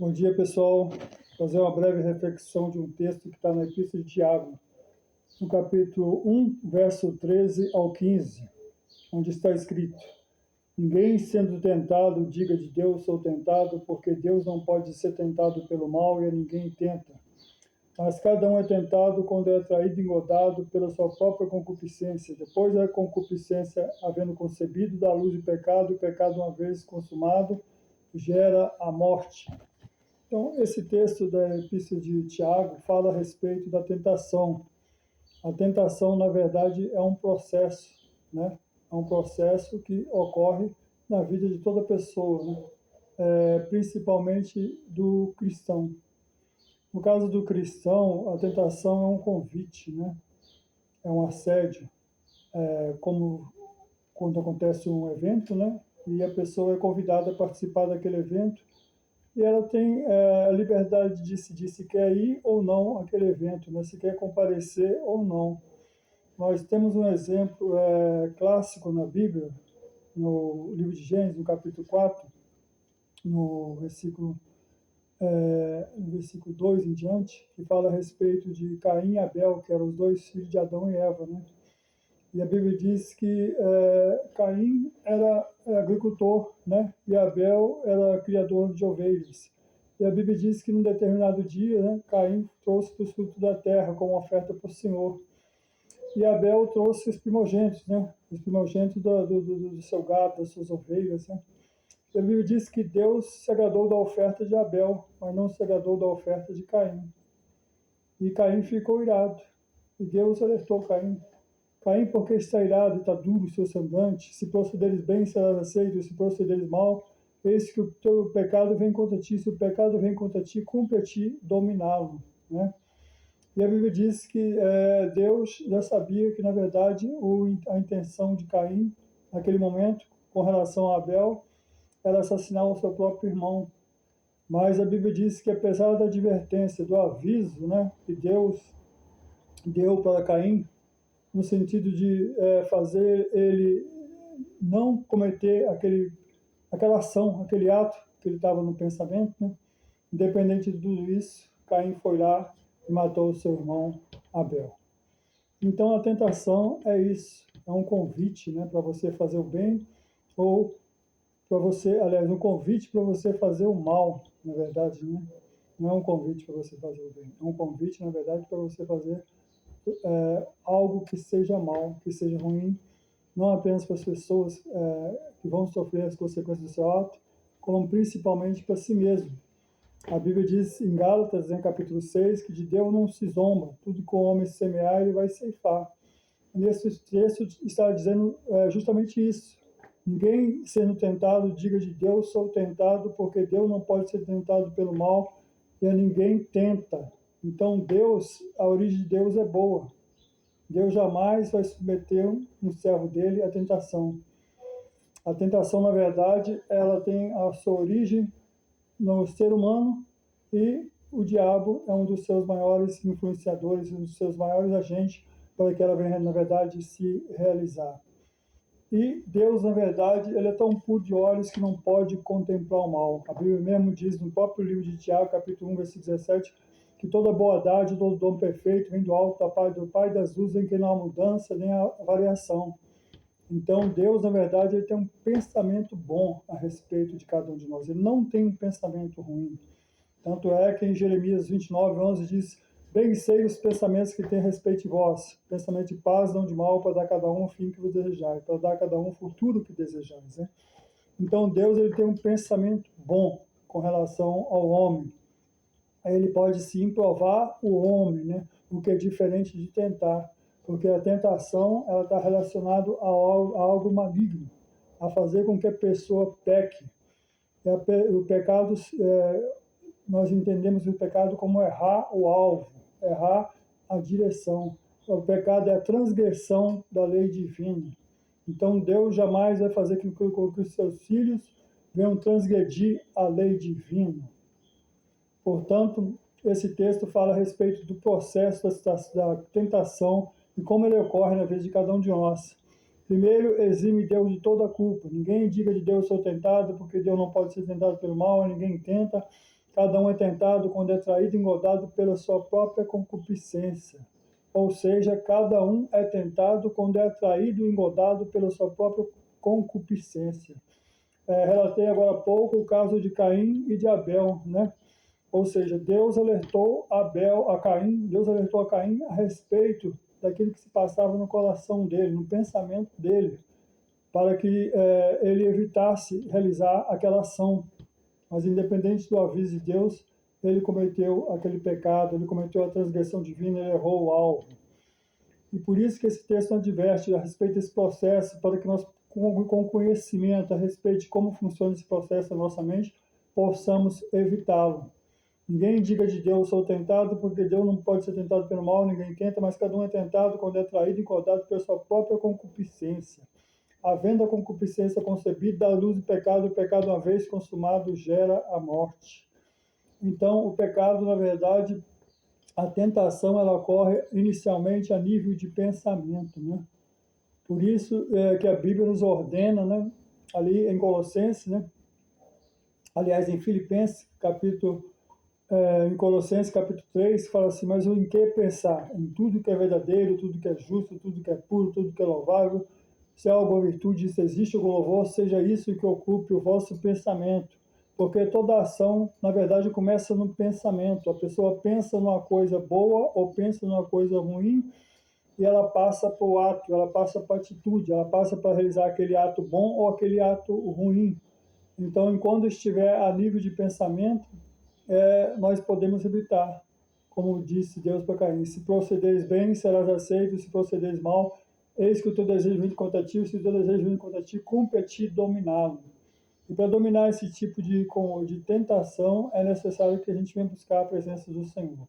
Bom dia, pessoal. Vou fazer uma breve reflexão de um texto que está na Epístola de Tiago, no capítulo 1, verso 13 ao 15, onde está escrito: Ninguém sendo tentado diga de Deus sou tentado, porque Deus não pode ser tentado pelo mal e a ninguém tenta. Mas cada um é tentado quando é atraído e engodado pela sua própria concupiscência. Depois da concupiscência, havendo concebido, dá luz o pecado, uma vez consumado, gera a morte. Então, esse texto da Epístola de Tiago fala a respeito da tentação. A tentação, na verdade, é um processo, né? É um processo que ocorre na vida de toda pessoa, né? Principalmente do cristão. No caso do cristão, a tentação é um convite, né? É um assédio, como quando acontece um evento, né? E a pessoa é convidada a participar daquele evento, e ela tem a liberdade de decidir se quer ir ou não àquele evento, né? Se quer comparecer ou não. Nós temos um exemplo clássico na Bíblia, no livro de Gênesis, no capítulo 4, no versículo 2 em diante, que fala a respeito de Caim e Abel, que eram os dois filhos de Adão e Eva, né? E a Bíblia diz que Caim era agricultor, né? E Abel era criador de ovelhas. E a Bíblia diz que num determinado dia, né, Caim trouxe os frutos da terra como oferta para o Senhor. E Abel trouxe os primogênitos, né? Os primogênitos do seu gado, das suas ovelhas, né? E a Bíblia diz que Deus se agradou da oferta de Abel, mas não se agradou da oferta de Caim. E Caim ficou irado. E Deus alertou Caim: Caim, porque está irado e está duro o seu semblante, se procederes bem, serás aceito, se procederes mal, eis que o teu pecado vem contra ti, se o pecado vem contra ti, cumpre a ti dominá-lo, né? E a Bíblia diz que Deus já sabia que, na verdade, a intenção de Caim, naquele momento, com relação a Abel, era assassinar o seu próprio irmão. Mas a Bíblia diz que, apesar da advertência, do aviso, né, que Deus deu para Caim, no sentido de fazer ele não cometer aquela ação, aquele ato que ele estava no pensamento, né? Independente de tudo isso, Caim foi lá e matou o seu irmão Abel. Então a tentação é isso, é um convite, né, para você fazer o bem, ou para você, aliás, um convite para você fazer o mal, na verdade, né? Não é um convite para você fazer o bem, é um convite, na verdade, para você fazer algo que seja mal, que seja ruim, não apenas para as pessoas que vão sofrer as consequências do seu ato, como principalmente para si mesmo. A Bíblia diz em Gálatas, no capítulo 6, que de Deus não se zomba, tudo que o homem semear, ele vai ceifar. Nesse texto está dizendo justamente isso. Ninguém sendo tentado diga de Deus sou tentado, porque Deus não pode ser tentado pelo mal e a ninguém tenta. Então Deus, a origem de Deus é boa. Deus jamais vai submeter um servo dele à tentação. A tentação, na verdade, ela tem a sua origem no ser humano, e o diabo é um dos seus maiores influenciadores, um dos seus maiores agentes para que ela venha, na verdade, se realizar. E Deus, na verdade, ele é tão puro de olhos que não pode contemplar o mal. A Bíblia mesmo diz no próprio livro de Tiago, capítulo 1, versículo 17, que toda boa todo dom perfeito vem do alto do Pai das luzes, em que não há mudança nem há variação. Então, Deus, na verdade, ele tem um pensamento bom a respeito de cada um de nós. Ele não tem um pensamento ruim. Tanto é que em Jeremias 29:11 diz: bem sei os pensamentos que tem a respeito de vós, pensamento de paz, não de mal, para dar a cada um o fim que vos desejais, para dar a cada um o futuro que desejais, né? Então, Deus ele tem um pensamento bom com relação ao homem. Aí ele pode sim provar o homem, né? O que é diferente de tentar, porque a tentação ela está relacionada a algo maligno, a fazer com que a pessoa peque. O pecado, nós entendemos o pecado como errar o alvo, errar a direção. O pecado é a transgressão da lei divina. Então Deus jamais vai fazer com que os seus filhos venham transgredir a lei divina. Portanto, esse texto fala a respeito do processo da tentação e como ele ocorre na vida de cada um de nós. Primeiro, exime Deus de toda a culpa. Ninguém diga de Deus sou tentado, porque Deus não pode ser tentado pelo mal, ninguém tenta. cada um é tentado quando é traído e engodado pela sua própria concupiscência. Ou seja, cada um é tentado quando é atraído e engodado pela sua própria concupiscência. Relatei agora há pouco o caso de Caim e de Abel, né? Ou seja, Deus alertou Deus alertou a Caim a respeito daquilo que se passava no coração dele, no pensamento dele, para que ele evitasse realizar aquela ação. Mas independente do aviso de Deus, ele cometeu aquele pecado, ele cometeu a transgressão divina, ele errou o alvo. E por isso que esse texto adverte a respeito desse processo, para que nós, com conhecimento a respeito de como funciona esse processo na nossa mente, possamos evitá-lo. Ninguém diga de Deus, sou tentado, porque Deus não pode ser tentado pelo mal, ninguém tenta, mas cada um é tentado quando é traído e encordado pela sua própria concupiscência. Havendo a concupiscência concebida, dá luz do pecado, o pecado, uma vez consumado, gera a morte. Então, o pecado, na verdade, a tentação, ela ocorre inicialmente a nível de pensamento, né? Por isso que a Bíblia nos ordena, né? Ali em Colossenses, né? Aliás, em Filipenses, em Colossenses capítulo 3, fala assim, mas em que pensar? Em tudo que é verdadeiro, tudo que é justo, tudo que é puro, tudo que é louvável, se há alguma virtude, se existe algum louvor, seja isso que ocupe o vosso pensamento. Porque toda ação, na verdade, começa no pensamento. A pessoa pensa numa coisa boa ou pensa numa coisa ruim e ela passa para o ato, ela passa para a atitude, ela passa para realizar aquele ato bom ou aquele ato ruim. Então, enquanto estiver a nível de pensamento, nós podemos evitar. Como disse Deus para Caim, se procederes bem, serás aceito, se procederes mal, eis que o teu desejo vem contra ti, se o teu desejo vem contra ti, cumpre a ti dominá-lo. E para dominar esse tipo de tentação, é necessário que a gente venha buscar a presença do Senhor.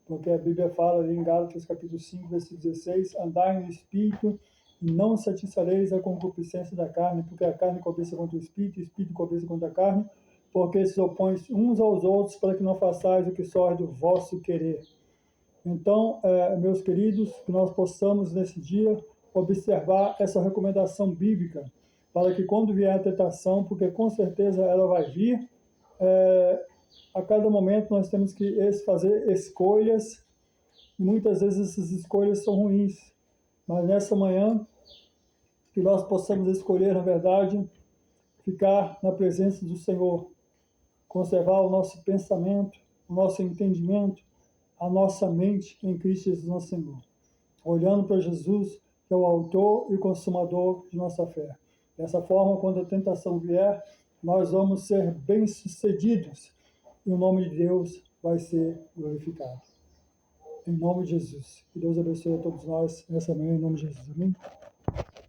Porque a Bíblia fala ali em Gálatas capítulo 5, versículo 16, andai no Espírito e não satisfareis a concupiscência da carne, porque a carne cobiça contra o Espírito cobiça contra a carne, porque se opõem uns aos outros para que não façais o que sorge do vosso querer. Então, meus queridos, que nós possamos nesse dia observar essa recomendação bíblica, para que quando vier a tentação, porque com certeza ela vai vir, a cada momento nós temos que fazer escolhas, e muitas vezes essas escolhas são ruins, mas nessa manhã, que nós possamos escolher, na verdade, ficar na presença do Senhor, conservar o nosso pensamento, o nosso entendimento, a nossa mente em Cristo Jesus nosso Senhor, olhando para Jesus, que é o autor e o consumador de nossa fé. Dessa forma, quando a tentação vier, nós vamos ser bem-sucedidos e o nome de Deus vai ser glorificado. Em nome de Jesus. Que Deus abençoe a todos nós nessa manhã, em nome de Jesus. Amém?